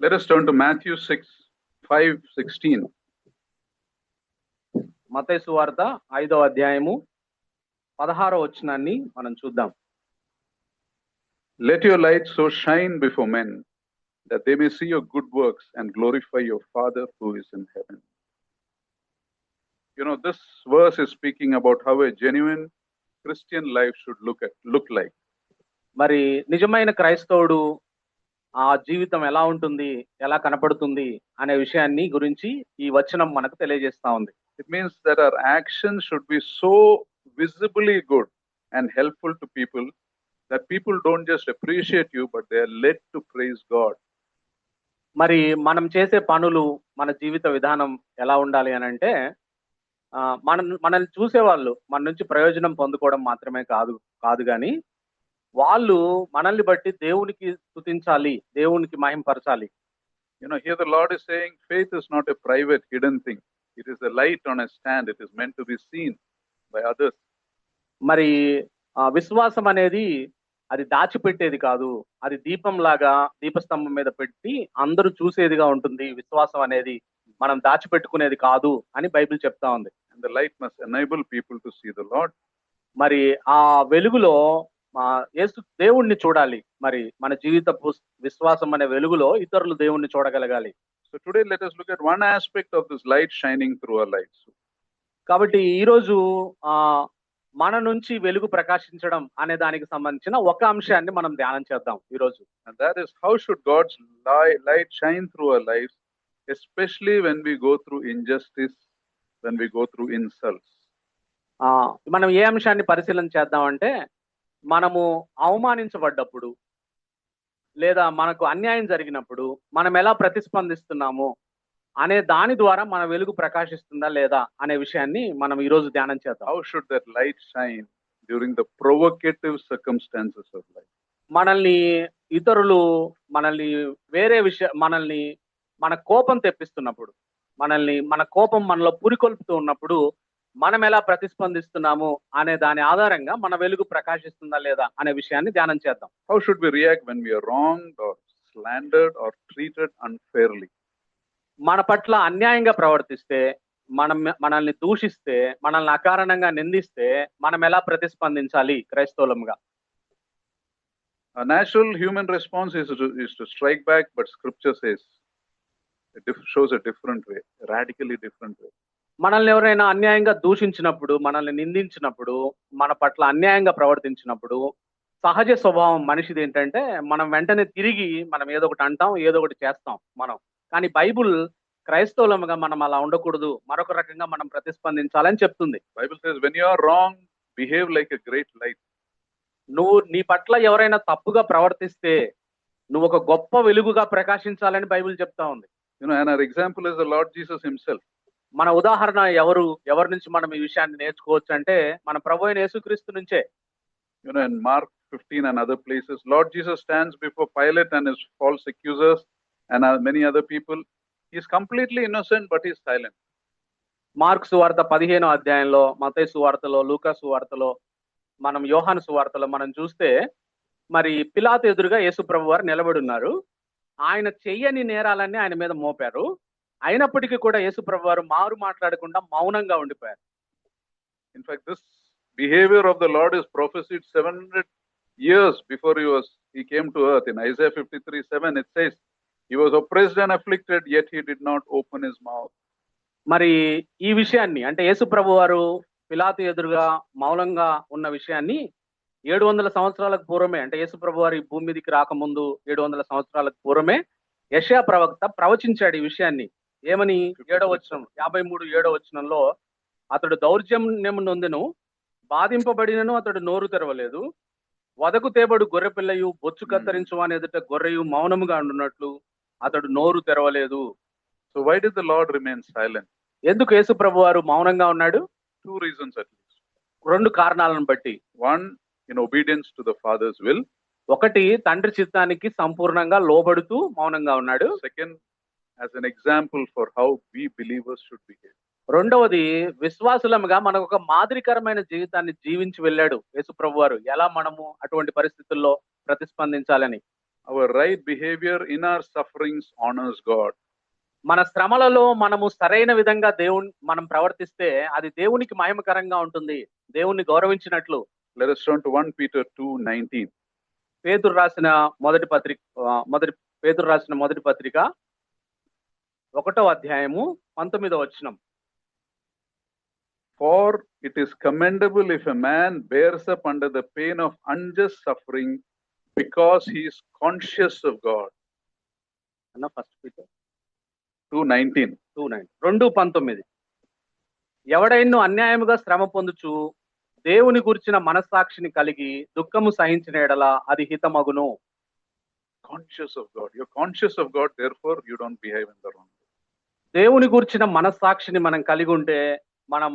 Let us turn to Matthew 5:16. మత్తయి సువార్త 5వ అధ్యాయము 16వ వచనాన్ని మనం చూద్దాం. Let your light so shine before men that they may see your good works and glorify your Father who is in heaven. You know, this verse is speaking about how a genuine Christian life should look like. మరి నిజమైన క్రైస్తవుడు ఆ జీవితం ఎలా ఉంటుంది, ఎలా కనపడుతుంది అనే విషయాన్ని గురించి ఈ వచనం మనకు తెలియజేస్తా ఉంది. It means that our actions should be so visibly good and helpful to people that people don't just appreciate you, but they are led to praise God. మరి మనం చేసే పనులు, మన జీవిత విధానం ఎలా ఉండాలి అని అంటే మనల్ని చూసేవాళ్ళు మన నుంచి ప్రయోజనం పొందుకోవడం మాత్రమే కాదు కానీ వాళ్ళు మనల్ని బట్టి దేవునికి స్తుతించాలి, దేవునికి మహింపరచాలి. You know, here the Lord is saying faith is not a private hidden thing. It is a light on a stand. It is meant to be seen by others. మరి విశ్వాసం అనేది అది దాచిపెట్టేది కాదు, అది దీపం లాగా దీపస్తంభం మీద పెట్టి అందరూ చూసేదిగా ఉంటుంది. విశ్వాసం అనేది మనం దాచిపెట్టుకునేది కాదు అని బైబిల్ చెప్తా ఉంది. And the light must enable people to see the Lord. మరి ఆ వెలుగులో యేసు దేవుణ్ణి చూడాలి. మరి మన జీవిత విశ్వాసం అనే వెలుగులో ఇతరులు దేవుణ్ణి చూడగలగాలి. So today let us look at one aspect of this light shining through our lives. కాబట్టి ఈరోజు మన నుంచి వెలుగు ప్రకాశించడం అనే దానికి సంబంధించిన ఒక అంశాన్ని మనం ధ్యానం చేద్దాం ఈరోజు. And that is, how should God's light shine through our lives, especially when we go through injustice, when we go through insults. మనం ఏ అంశాన్ని పరిశీలన చేద్దామంటే, మనము అవమానించబడ్డప్పుడు లేదా మనకు అన్యాయం జరిగినప్పుడు మనం ఎలా ప్రతిస్పందిస్తున్నాము అనే దాని ద్వారా మన వెలుగు ప్రకాశిస్తుందా లేదా అనే విషయాన్ని మనం ఈరోజు ధ్యానం చేద్దాం. How should that light shine during the provocative circumstances of life? మనల్ని ఇతరులు మన కోపం తెప్పిస్తున్నప్పుడు, మన కోపం మనలో పురికొల్పుతూ ఉన్నప్పుడు మనం ఎలా ప్రతిస్పందిస్తున్నాము అనే దాని ఆధారంగా మన వెలుగు ప్రకాశిస్తుందా లేదా అనే విషయాన్ని ధ్యానం చేద్దాం. How should we react when we are wronged or slandered or treated unfairly? మన పట్ల అన్యాయంగా ప్రవర్తిస్తే, మనల్ని దూషిస్తే, మనల్ని అకారణంగా నిందిస్తే మనం ఎలా ప్రతిస్పందించాలి క్రైస్తవులుగా? A natural human response is to strike back, but Scripture says shows a different way, a radically different way. మనల్ని ఎవరైనా అన్యాయంగా దూషించినప్పుడు, మనల్ని నిందించినప్పుడు, మన పట్ల అన్యాయంగా ప్రవర్తించినప్పుడు సహజ స్వభావం మనిషిది ఏంటంటే మనం వెంటనే తిరిగి మనం ఏదో ఒకటి అంటాం, ఏదో ఒకటి చేస్తాం మనం. కానీ బైబుల్ క్రైస్తవులుగా మనం అలా ఉండకూడదు, మరొక రకంగా మనం ప్రతిస్పందించాలని చెప్తుంది. Bible says when you are wrong, behave like a great light. నీ పట్ల ఎవరైనా తప్పుగా ప్రవర్తిస్తే నువ్వు ఒక గొప్ప వెలుగుగా ప్రకాశించాలని బైబిల్ చెప్తా ఉంది. You know, and our example is the Lord Jesus himself. మన ఉదాహరణ ఎవరి నుంచి మనం ఈ విషయాన్ని నేర్చుకోవచ్చు అంటే మన ప్రభు అయిన యేసుక్రీస్తు నుంచే. You know, in Mark 15 and other places, Lord Jesus stands before Pilate and his false accusers and many other people. He is completely innocent, but he is silent. Mark సువార్త 15వ అధ్యాయంలో, మత్తయి సువార్తలో, లూకా సువార్తలో, మనం యోహాను సువార్తలో మనం చూస్తే మరి పిలాతు ఎదురుగా యేసు ప్రభు వారు నిలబడి ఉన్నారు. ఆయన చెయ్యని నేరాలన్నీ ఆయన మీద మోపారు. అయినప్పటికీ కూడా యేసు ప్రభు వారు మారు మాట్లాడకుండా మౌనంగా ఉండిపోయారు. In fact, this behavior of the Lord is prophesied 700 years before he came to earth. In Isaiah 53:7 it says, he was oppressed and afflicted, yet he did not open his mouth. మరి ఈ విషయాన్ని అంటే యేసు ప్రభు వారు పిలాతు ఎదురుగా మౌనంగా ఉన్న విషయాన్ని 700 సంవత్సరాలకు పూర్వమే, అంటే యేసు ప్రభు వారి భూమి మీదకి రాకముందు 700 సంవత్సరాలకు పూర్వమే యెషయా ప్రవక్త ప్రవచించాడు ఈ విషయాన్ని. ఏమని? 53:7 వచనంలో, అతడు దౌర్జన్యము నొందెను, బాధింపబడినను అతడు నోరు తెరవలేదు, వదకు తేబడు గొర్రె పిల్లయు బొచ్చు కత్తిరించు అని ఎదుట గొర్రెయు మౌనముగా ఉండునట్లు అతడు నోరు తెరవలేదు. So why did the Lord remain silent? ఎందుకు యేసు ప్రభు వారు మౌనంగా ఉన్నాడు? 2 reasons at least. 2 కారణాలను బట్టి. One, in obedience to the Father's will. ఒకటి, తండ్రి చిత్తానికి సంపూర్ణంగా లోబడుతూ మౌనంగా ఉన్నాడు. Second, as an example for how we believers should behave. రెండవది, విశ్వాసులముగా మనకు ఒక మాదిరికరమైన జీవితాన్ని జీవించి వెళ్ళాడు యేసు ప్రభు వారు, ఎలా మనము అటువంటి పరిస్థితుల్లో ప్రతిస్పందించాలని. our right behavior in our sufferings honors God. మన శ్రమలలో మనము సరైన విధంగా మనం ప్రవర్తిస్తే అది దేవునికి మహిమకరంగా ఉంటుంది, దేవుణ్ణి గౌరవించినట్లు. Let us turn to 1 Peter 2:19. పేతురు రాసిన మొదటి పత్రిక 1వ అధ్యాయము 19వ వచనం. For it is commendable if a man bears up under the pain of unjust suffering because he is conscious of God. అన్న ఫస్ట్ పీటర్ 2:19. 2:19. ఎవడైనా అన్యాయముగా శ్రమ పొందుచు దేవుని గురించిన మనస్సాక్షిని కలిగి దుఃఖము సహించిన ఎడల అది హితమగును. Conscious of God. You're conscious of God, therefore you don't behave in the wrong way. దేవుని గురించిన మనస్సాక్షిని మనం కలిగి ఉంటే మనం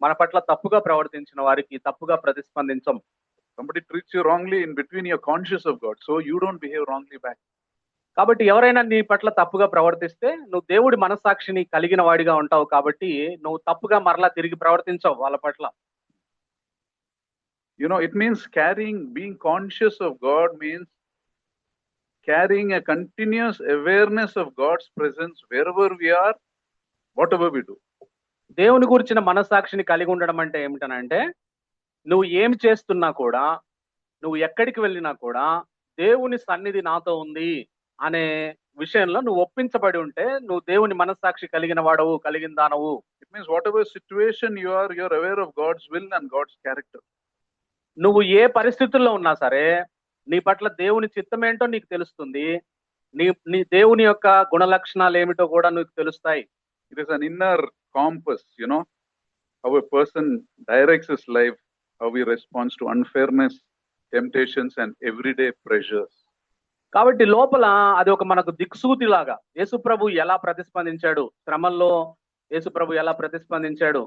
మన పట్ల తప్పుగా ప్రవర్తించిన వారికి తప్పుగా ప్రతిస్పందించం. Somebody treats you wrongly, in between you're conscious of God, so you don't behave wrongly back. కాబట్టి ఎవరైనా నీ పట్ల తప్పుగా ప్రవర్తిస్తే నువ్వు దేవుడి మనస్సాక్షిని కలిగిన వాడిగా ఉంటావు, కాబట్టి నువ్వు తప్పుగా మరలా తిరిగి ప్రవర్తించవు వాళ్ళ పట్ల. You know, it means being conscious of God means carrying a continuous awareness of God's presence wherever we are, whatever we do. దేవుని గురించిన మనస్సాక్షిని కలిగి ఉండడం అంటే ఏమిటనంటే, నువ్వు ఏమి చేస్తున్నా కూడా, నువ్వు ఎక్కడికి వెళ్ళినా కూడా దేవుని సన్నిధి నాతో ఉంది అనే విషయంలో నువ్వు ఒప్పించబడి ఉంటే నువ్వు దేవుని మనస్సాక్షి కలిగిన వాడవు, కలిగిన దానవు. It means whatever situation you're aware of God's will and God's character. నువ్వు ఏ పరిస్థితుల్లో ఉన్నా సరే నీ పట్ల దేవుని చిత్తం ఏంటో నీకు తెలుస్తుంది, నీ దేవుని యొక్క గుణ లక్షణాలు ఏమిటో కూడా నీకు తెలుస్తాయి. It is an inner compass, you know, how a person directs his life, how he responds to unfairness, temptations and everyday pressures. కాబట్టి లోపల అది ఒక మనకు దిక్సూతి లాగా, యేసుప్రభు ఎలా ప్రతిస్పందించాడు, శ్రమల్లో యేసుప్రభు ఎలా ప్రతిస్పందించాడు,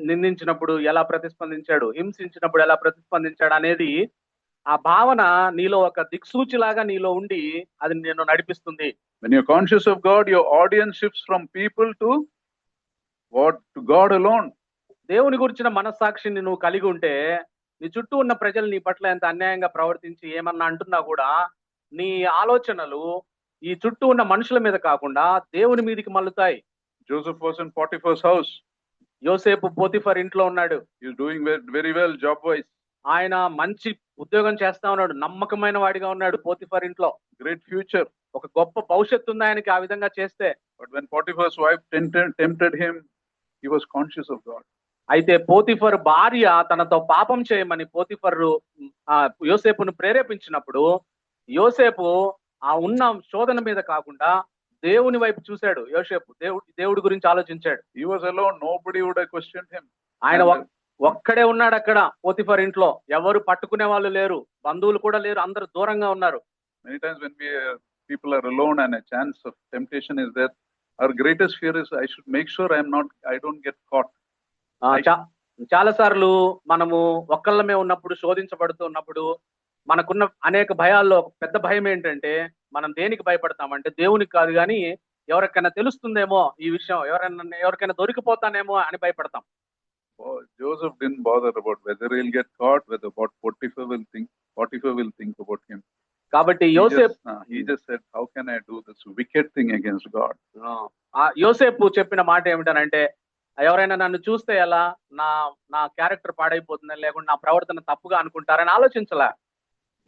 నిందించినప్పుడు ఎలా ప్రతిస్పందించాడు, హింసించినప్పుడు ఎలా ప్రతిస్పందించాడు అనేది ఆ భావన నీలో ఒక దిక్సూచి లాగా నీలో ఉండి అది నిన్ను నడిపిస్తుంది. When you're conscious of God, your audience shifts from people to God alone. దేవుని గురించిన మనస్సాక్షిని నువ్వు కలిగి ఉంటే నీ చుట్టూ ఉన్న ప్రజలు నీ పట్ల ఎంత అన్యాయంగా ప్రవర్తించి ఏమన్నా అంటున్నా కూడా నీ ఆలోచనలు ఈ చుట్టూ ఉన్న మనుషుల మీద కాకుండా దేవుని మీదకి మల్లుతాయి. Joseph was in Potiphar's house. యోసేపు పోతిఫర్ ఇంట్లో ఉన్నాడు. He is doing very well job wise. ఆయన మంచి ఉద్యోగం చేస్తా ఉన్నాడు, నమ్మకమైన వాడిగా ఉన్నాడు పోతిఫర్ ఇంట్లో. Great future. ఒక గొప్ప భవిష్యత్తు ఉంది ఆయనకి ఆ విధంగా చేస్తే. But when Potiphar's wife tempted him, he was conscious of God. అయితే పోతిఫర్ భార్య తనతో పాపం చేయమని పోతిఫరు యోసేపును ప్రేరేపించినప్పుడు యోసేపు ఆ ఉన్న శోధన మీద కాకుండా దేవుని వైపు చూశాడు. యోసేపు దేవుడి గురించి ఆలోచించాడు. He was alone, nobody would have questioned him. ఆయన ఒక్కడే ఉన్నాడు అక్కడ పోతిఫర్ ఇంట్లో, ఎవరు పట్టుకునే వాళ్ళు లేరు, బంధువులు కూడా లేరు, అందరు దూరంగా ఉన్నారు. Many times when people are alone and a chance of temptation is there, our greatest fear is I should make sure I don't get caught. చాలా సార్లు మనము ఒక్కళ్ళమే ఉన్నప్పుడు, శోధించబడుతూ ఉన్నప్పుడు మనకున్న అనేక భయాల్లో ఒక పెద్ద భయం ఏంటంటే, మనం దేనికి భయపడతామంటే దేవునికి కాదు కానీ ఎవరికైనా తెలుస్తుందేమో ఈ విషయం, ఎవరికైనా దొరికిపోతానేమో అని భయపడతాం. Joseph didn't bother about whether he'll get caught, whether what Potiphar will think about him. కాబట్టి he just said, how can I do this wicked thing against God? యోసేపు చెప్పిన మాట ఏమిటనంటే, ఎవరైనా నన్ను చూస్తే ఎలా, నా క్యారెక్టర్ పాడైపోతుందని, లేకుండా నా ప్రవర్తన తప్పుగా అనుకుంటారని ఆలోచించలే.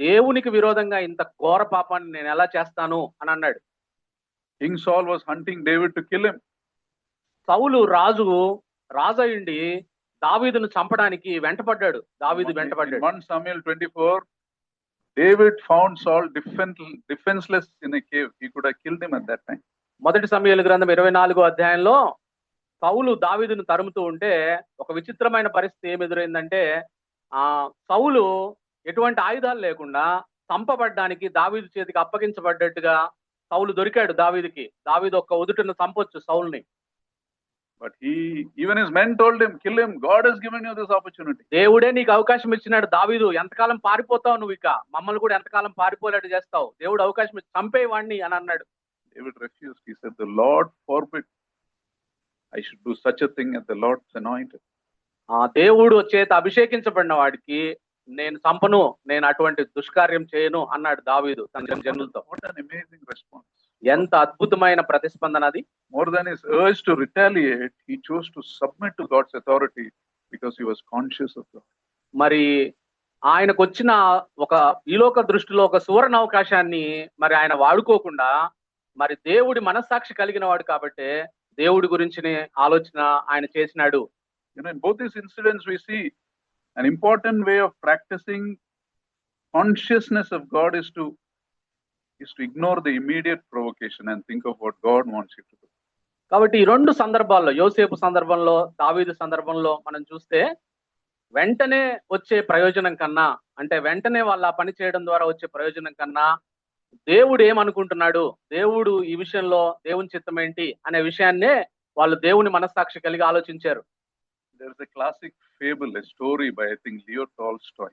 దేవునికి విరోధంగా ఇంత ఘోర పాపాన్ని నేను ఎలా చేస్తాను అని అన్నాడు. King Saul was hunting David to kill him. సౌలు రాజయ్యుండి దావీదును చంపడానికి వెంటపడ్డాడు. దావీదు వెంటపడ్డాడు. 1 Samuel 24, David found Saul defenseless in a cave. He could have killed him at that time. మొదటి సమూయేలు గ్రంథం 24వ అధ్యాయంలో సౌలు దావీదును తరుముతూ ఉంటే ఒక విచిత్రమైన పరిస్థితి ఏమి ఎదురైందంటే, సౌలు ఎటువంటి ఆయుధాలు లేకుండా చంపబడ్డానికి దావీదు చేతికి అప్పగించబడ్డట్టుగా సౌలు దొరికాడు దావీదుకి. దావీదు ఒక్క ఉదుటను చంపొచ్చు సౌలుని. But even his men told him, kill him. God has given you this opportunity. దేవుడే నీకు అవకాశం ఇచ్చినాడు. దావీదు, ఎంతకాలం పారిపోతావు నువ్వు, ఇక మమ్మల్ని కూడా ఎంతకాలం పారిపోలేడు చేస్తావు, దేవుడు అవకాశం ఇచ్చి చంపే వాడిని అని అన్నాడు. David refused. He said, the Lord forbid I should do such a thing at the Lord's anointed. దేవుడు చేత అభిషేకించబడిన వాడికి నేను చంపను, నేను అటువంటి దుష్కార్యం చేయను అన్నాడు దావీదు తన జనులతో. What an amazing response. ఎంత అద్భుతమైన ప్రతిస్పందన అది. More than his urge to retaliate, he chose to submit to God's authority because he was conscious of God. మరి ఆయనకు వచ్చిన ఒక ఈలోక దృష్టిలో ఒక సువర్ణ అవకాశాన్ని మరి ఆయన వాడుకోకుండా, మరి దేవుడి మనస్సాక్షి కలిగిన వాడు కాబట్టి దేవుడి గురించిన ఆలోచన ఆయన చేసినాడు. In both these incidents we see an important way of practicing consciousness of God is to ignore the immediate provocation and think of what God wants you to do. కాబట్టి ఈ రెండు సందర్భాల్లో, యోసేపు సందర్భంలో, దావీదు సందర్భంలో మనం చూస్తే వెంటనే వచ్చే ప్రయోజనం కన్నా, అంటే వెంటనే వాళ్ళ పని చేయడం ద్వారా వచ్చే ప్రయోజనం కన్నా, దేవుడు ఏమనుకుంటున్నాడు, దేవుడు ఈ విషయంలో దేవుని చిత్తం ఏంటి అనే విషయాన్నే వాళ్ళు దేవుని మనస్సాక్షి కలిగి ఆలోచించారు. There is a classic fable, a story by I think Leo Tolstoy.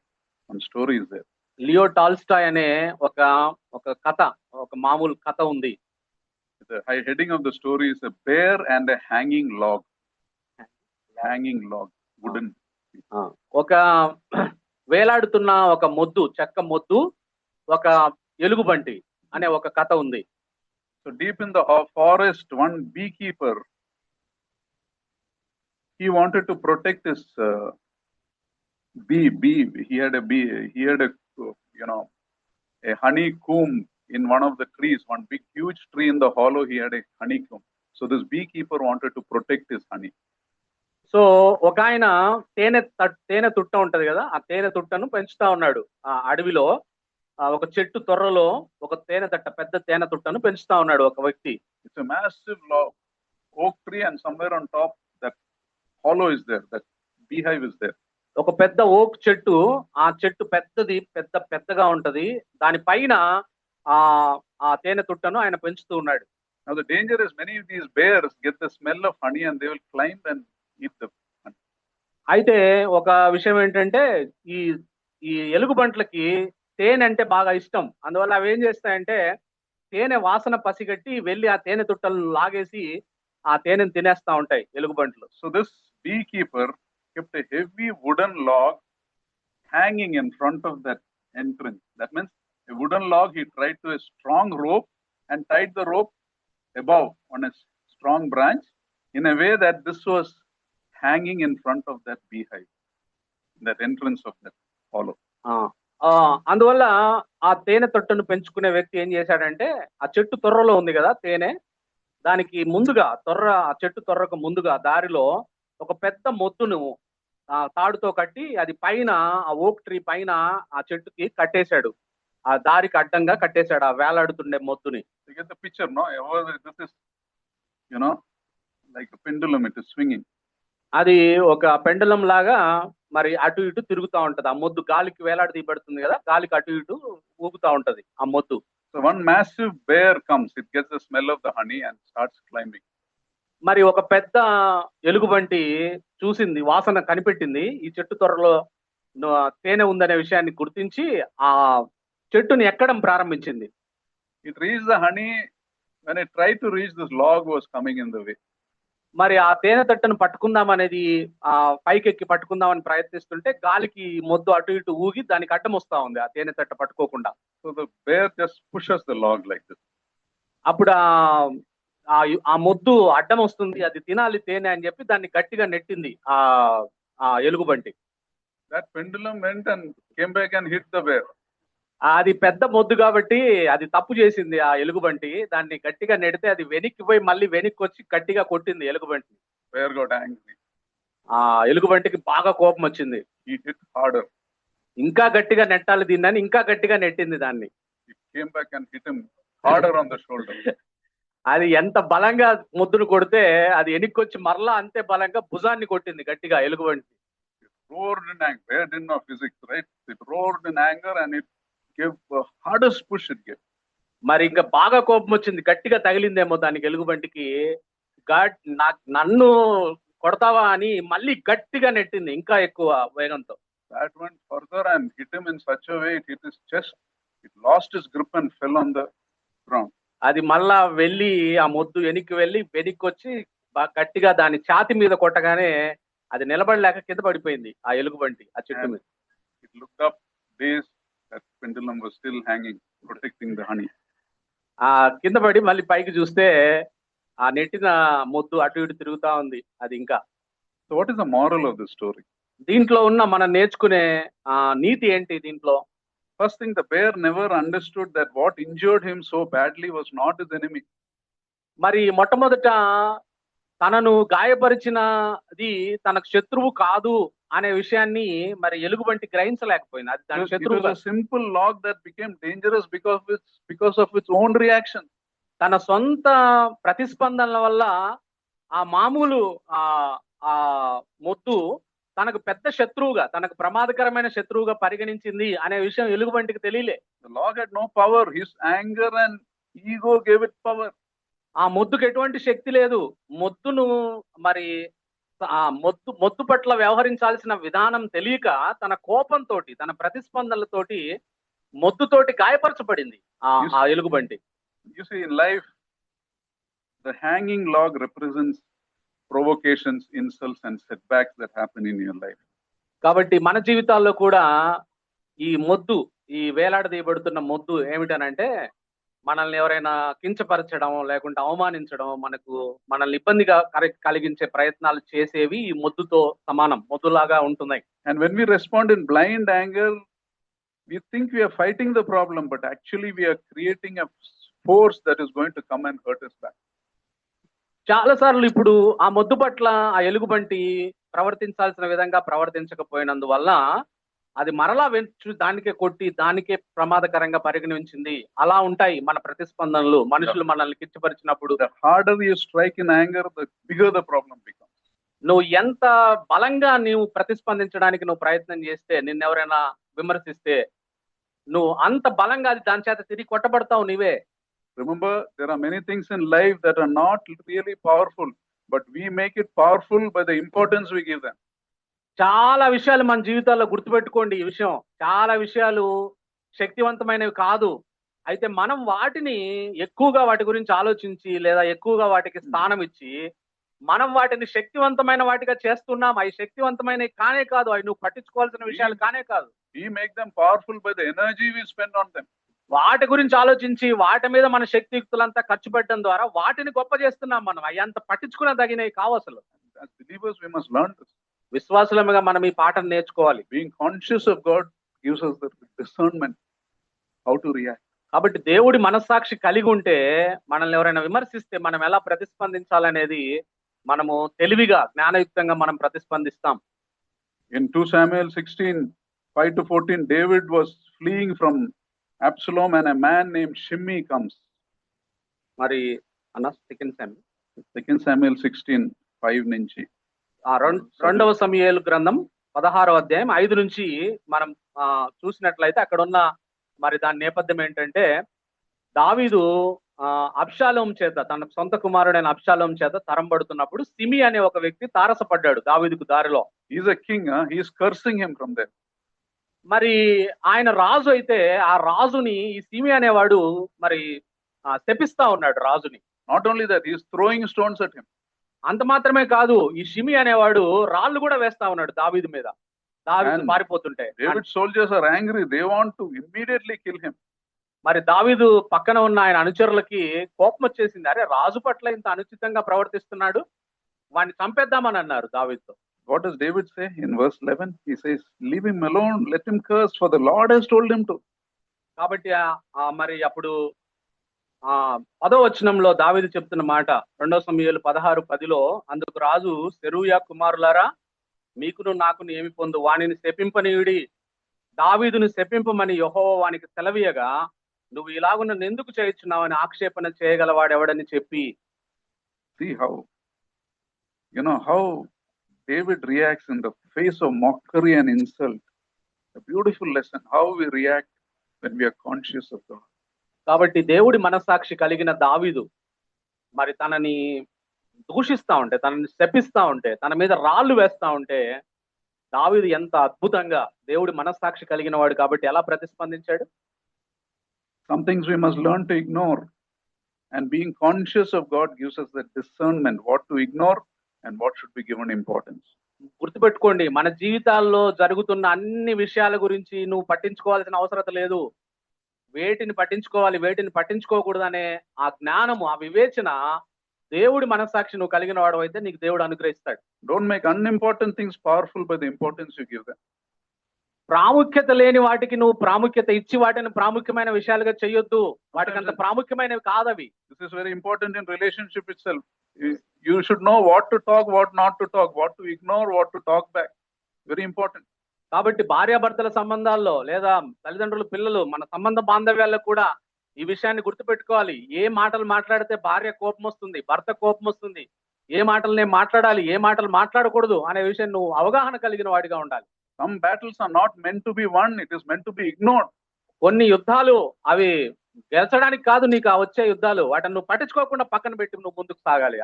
One story is there. Leo Tolstoy అనే ఒక కథ, ఒక మామూలు కథ ఉంది. The heading of the story is a bear and a hanging log. Hanging log, wooden. ఒక వేలాడుతున్న ఒక మొద్దు, చెక్క మొద్దు, ఒక ఎలుగుబంటి అనే ఒక కథ ఉంది. So deep in the forest, one beekeeper, he wanted to protect his bee. He had a a honeycomb in one of the trees, one big huge tree in the hollow. He had a honeycomb. So this beekeeper wanted to protect his honey. So ఒక ఆయన తేనె తుట్ట ఉంటది కదా, ఆ తేనె తుట్టను పెంచుతా ఉన్నాడు. ఆ అడవిలో ఒక చెట్టు తొర్రలో ఒక పెద్ద తేనె తుట్టను పెంచుతా ఉన్నాడు ఒక వ్యక్తి. It's a massive oak tree, and somewhere on top that hollow is there, that beehive is there. ఒక పెద్ద ఓక్ చెట్టు, ఆ చెట్టు పెద్దగా ఉంటది, దానిపైన ఆ తేనె తుట్టను ఆయన పెంచుతూ ఉన్నాడు. Now the danger is many of these bears get the smell of honey and they will climb and eat the honey. అయితే ఒక విషయం ఏంటంటే, ఈ ఎలుగుబంట్లకి తేనె అంటే బాగా ఇష్టం. అందువల్ల అవి ఏం చేస్తాయంటే తేనె వాసన పసిగట్టి వెళ్ళి ఆ తేనె తుట్టలను లాగేసి ఆ తేనెను తినేస్తా ఉంటాయి ఎలుగుబంట్లు. So this beekeeper kept a heavy wooden log hanging in front of that entrance. That means a wooden log, he tied to a strong rope and tied the rope above on a strong branch in a way that this was hanging in front of that beehive, that entrance of that hollow. అందువల్ల ఆ తేనె తొట్టను పెంచుకునే వ్యక్తి ఏం చేశాడంటే, ఆ చెట్టు తొర్రలో ఉంది కదా తేనె, దానికి ముందుగా ఆ చెట్టు తొర్రకు ముందుగా దారిలో ఒక పెద్ద మొద్దును తాడుతో కట్టి అది పైన, ఆ ఓక్ ట్రీ పైన ఆ చెట్టుకి కట్టేశాడు. ఆ దారికి అడ్డంగా కట్టేశాడు ఆ వేలాడుతుండే మొద్దుని. You get the picture, no? This is, like a pendulum, it is swinging. అది ఒక పెండలం లాగా మరి అటు ఇటు తిరుగుతూ ఉంటది. ఆ మొద్దు గాలికి వేలాడదీయబడుతుంది కదా, గాలికి అటు ఇటు ఊగుతా ఉంటది ఆ మొద్దు. So one massive bear comes, it gets the smell of the honey and starts climbing. మరి ఒక పెద్ద ఎలుగుబంటి చూసింది, వాసన కనిపెట్టింది, ఈ చెట్టు త్వరలో తేనె ఉందనే విషయాన్ని గుర్తించి ఆ చెట్టుని ఎక్కడం ప్రారంభించింది. It reached the honey. When it tried to reach, this log was coming in the way. మరి ఆ తేనె తట్టను పట్టుకుందామనేది పైకెక్కి పట్టుకుందామని ప్రయత్నిస్తుంటే గాలికి మొద్దు అటు ఇటు ఊగి దానికి అడ్డం వస్తా ఉంది ఆ తేనె తట్ట పట్టుకోకుండా. So the bear just pushes the log like this. అప్పుడు ఆ మొద్దు అడ్డం వస్తుంది, అది తినాలి తేనె అని చెప్పి దాన్ని గట్టిగా నెట్టింది ఆ ఎలుగుబంటి. That pendulum went and came back and hit the bear. అది పెద్ద మొద్దు కాబట్టి అది తప్పు చేసింది ఆ ఎలుగుబంటి. దాన్ని గట్టిగా నెడితే అది వెనక్కి పోయి మళ్ళీ వెనక్కి వచ్చి గట్టిగా కొట్టింది ఎలుగుబంటి. Bear got angry. ఆ ఎలుగుబంటికి బాగా కోపం వచ్చింది. He hit harder. ఇంకా గట్టిగా నెట్టాలి దీన్ని, ఇంకా గట్టిగా నెట్టింది దాన్ని. He came back and hit him harder on the shoulder. అది ఎంత బలంగా మొద్దును కొడితే అది వెనక్కొచ్చి మరలా అంతే బలంగా భుజాన్ని కొట్టింది గట్టిగా ఎలుగుబంటి. It roared in anger. Bear didn't know physics, right? It roared in anger and it gave the hardest push it gave. మరి ఇంకా బాగా కోపం వచ్చింది, గట్టిగా తగిలిందేమో దానికి ఎలుగుబంటికి. నన్ను కొడతావా అని మళ్ళీ గట్టిగా నెట్టింది ఇంకా ఎక్కువ వేగంతో. That went further and hit him in such a way, it hit his chest. It lost his grip and fell on the ground. అది మళ్ళా వెళ్ళి ఆ మొద్దు వెనక్కి వచ్చి గట్టిగా దాని ఛాతి మీద కొట్టగానే అది నిలబడలేక కింద పడిపోయింది ఆ ఎలుగుబంటి ఆ చెట్టు మీద. It looked up days, that pendulum was still hanging, protecting the honey. ఆ కింద పడి మళ్ళీ పైకి చూస్తే ఆ నెట్టిన మొద్దు అటు ఇటు తిరుగుతా ఉంది అది ఇంకా. So what is the moral of this story? దీంట్లో ఉన్న మనం నేర్చుకునే నీతి ఏంటి దీంట్లో? First thing, the bear never understood that what injured him so badly was not his enemy. మరి మొట్టమొదట తనను గాయపరిచినది తనకు శత్రువు కాదు అనే విషయాన్ని మరి ఎలుగుబంటి గ్రహించలేకపోయింది. అది దాని It శత్రువు was a simple log that became dangerous because of its own reaction. తన సొంత ప్రతిస్పందనల వల్ల ఆ మామూలు ఆ మొద్దు తనకు పెద్ద శత్రువుగా, తనకు ప్రమాదకరమైన శత్రువుగా పరిగణించింది అనే విషయం ఎలుగుబంటికి తెలియలే. The log had no power. His anger and ego gave it power. ఆ మొద్దుకు ఎటువంటి శక్తి లేదు. మొద్దును మరి ఆ మొద్దు పట్ల వ్యవహరించాల్సిన విధానం తెలియక తన కోపంతోటి, తన ప్రతిస్పందనలతోటి మొద్దుతోటి గాయపరచబడింది ఆ ఎలుగుబంటి. You see, in life, the hanging log represents provocations, insults and setbacks that happen in your life. కాబట్టి మన జీవితాల్లో కూడా ఈ మొద్దు, ఈ వేలాడదీయబడుతున్న మొద్దు ఏమిటనంటే మనల్ని ఎవరైనా కించపరచడం, లేకుంటే అవమానించడం, మనల్ని ఇబ్బందిగా కలిగించే ప్రయత్నాలు చేసేవి ఈ మొద్దుతో సమానం, మొద్దులాగా ఉంటున్నాయి. And when we respond in blind anger, we think we are fighting the problem, but actually we are creating a force that is going to come and hurt us back. చాలా సార్లు ఇప్పుడు ఆ మొద్దు పట్ల ఆ ఎలుగుబంటి ప్రవర్తించాల్సిన విధంగా ప్రవర్తించకపోయినందువల్ల అది మరలా దానికే కొట్టి దానికే ప్రమాదకరంగా పరిగణించింది. అలా ఉంటాయి మన ప్రతిస్పందనలు. మనుషులు మనల్ని కించపరిచినప్పుడు the harder you strike in anger, the bigger the problem becomes. నువ్వు ఎంత బలంగా నువ్వు ప్రతిస్పందించడానికి నువ్వు ప్రయత్నం చేస్తే, నిన్నెవరైనా విమర్శిస్తే నువ్వు అంత బలంగా దాని చేత తిరిగి కొట్టబడతావు నీవే. Remember, there are many things in life that are not really powerful, but we make it powerful by the importance we give them. చాలా విషయాలు మన జీవితాల్లో గుర్తుపెట్టుకోండి. ఈ విషయం, చాలా విషయాలు శక్తివంతమైనవి కాదు. అయితే మనం వాటిని ఎక్కువగా వాటి గురించి ఆలోచించి లేదా ఎక్కువగా వాటికి స్థానం ఇచ్చి మనం వాటిని శక్తివంతమైన వాటిగా చేస్తున్నాం. అవి శక్తివంతమైనవి కానే కాదు, అవి నువ్వు పట్టించుకోవాల్సిన విషయాలు కానే కాదు. We make them powerful by the energy we spend on them. వాటి గురించి ఆలోచించి వాటి మీద మన శక్తియుక్తులంతా ఖర్చు పెట్టడం ద్వారా వాటిని గొప్ప చేస్తున్నాం మనం. అవి అంత పట్టించుకునే తగినవి కావు అసలు. As believers, we must learn this. విశ్వాసులుగా మనం ఈ పాఠం నేర్చుకోవాలి. Being conscious of God gives us the discernment how to react. కాబట్టి దేవుడి మనస్సాక్షి కలిగి ఉంటే మనల్ని ఎవరైనా విమర్శిస్తే మనం ఎలా ప్రతిస్పందించాలనేది మనము తెలివిగా, జ్ఞానయుక్తంగా మనం ప్రతిస్పందిస్తాం. In 2 Samuel 16:5-14, David was fleeing from Absalom and a man named Shimei comes. మరి అన్న 2 Samuel 16:5 నుంచి రెండవ సమూయేలు గ్రంథం 16వ అధ్యాయం 5 నుంచి మనం చూసినట్లయితే అక్కడ ఉన్న మరి దాని నేపథ్యం ఏంటంటే దావీదు అబ్షాలోం చేత, తన సొంత కుమారుడైన అబ్షాలోం చేత తరంబడుతున్నప్పుడు సిమి అనే ఒక వ్యక్తి తారసపడ్డాడు దావీదుకు దారిలో. He's a king, he is cursing him from there. మరి ఆయన రాజు అయితే ఆ రాజుని ఈ సిమి అనేవాడు మరి శపిస్తా ఉన్నాడు రాజుని. Not only that, he is throwing stones at him. అంత మాత్రమే కాదు, ఈ షిమి అనేవాడు రాళ్ళు కూడా వేస్తా ఉన్నాడు దావీదు మీద. దావీదు పారిపోతుంటే David soldiers are angry, they want to immediately kill him. మరి దావీదు పక్కన ఉన్న ఆయన అనుచరులకి కోపం వచ్చేసింది. అరే, రాజు పట్ల ఇంత అనుచితంగా ప్రవర్తిస్తున్నాడు, వాడిని చంపేద్దామని అన్నారు దావీదుతో. What does David say in verse 11? He says, leave him alone, let him curse, for the Lord has told him to. కాబట్టి మరి అప్పుడు 10వ వచనంలో దావీదు చెప్తున్న మాట 2 సమూయేలు 16:10లో, అందుకు రాజు సెరూయా కుమారులారా, మీకును నాకును ఏమి పొందు, వానిని శపింపనీయుడి, దావీదును శపింపమని యెహోవా వానికి సెలవీయగా నువ్వు ఇలాగు నన్ను ఎందుకు చేయుచున్నావని ఆక్షేపణ చేయగలవాడెవడని చెప్పి. See how David reacts in the face of mockery and insult. A beautiful lesson, how we react when we are conscious of God. కాబట్టి దేవుడి మనస్సాక్షి కలిగిన దావీదు మరి తనని దూషిస్తా ఉంటే, తనని శపిస్తా ఉంటే, తన మీద రాళ్ళు వేస్తా ఉంటే దావీదు ఎంత అద్భుతంగా దేవుడి మనస్సాక్షి కలిగిన వాడు కాబట్టి ఎలా ప్రతిస్పందించాడు. Some things we must learn to ignore, and being conscious of God gives us the discernment what to ignore and what should be given importance. గుర్తుపెట్టుకోండి, మన జీవితాల్లో జరుగుతున్న అన్ని విషయాల గురించి నువ్వు పట్టించుకోవాల్సిన అవసరం లేదు. వేటిని పట్టించుకోవాలి, వేటిని పట్టించుకోకూడదనే ఆ జ్ఞానము, ఆ వివేచన దేవుడి మనస్సాక్షి నువ్వు కలిగిన వాడు అయితే నీకు దేవుడు అనుగ్రహిస్తాడు. Don't make unimportant things powerful by the importance you give them. ప్రాముఖ్యత లేని వాటికి నువ్వు ప్రాముఖ్యత ఇచ్చి వాటిని ప్రాముఖ్యమైన విషయాలుగా చేయొద్దు. వాటికి అంత ప్రాముఖ్యమైనవి కాదవి. This is very important in relationship itself. You should know what to talk, what not to talk, what to ignore, what to talk back. Very important. కాబట్టి భార్యాభర్తల సంబంధాల్లో లేదా తల్లిదండ్రులు పిల్లలు మన సంబంధ బాంధవ్యాల్లో కూడా ఈ విషయాన్ని గుర్తుపెట్టుకోవాలి. ఏ మాటలు మాట్లాడితే భార్య కోపం వస్తుంది, భర్త కోపం వస్తుంది, ఏ మాటలు నేను మాట్లాడాలి, ఏ మాటలు మాట్లాడకూడదు అనే విషయం నువ్వు అవగాహన కలిగిన వాడిగా ఉండాలి. Some battles are not meant to be won, it is meant to be ignored. కొన్ని యుద్ధాలు అవి గెలిచడానికి కాదు, నీకు ఆ వచ్చే యుద్ధాలు వాటిని నువ్వు పట్టించుకోకుండా పక్కన పెట్టి నువ్వు ముందుకు సాగాలి.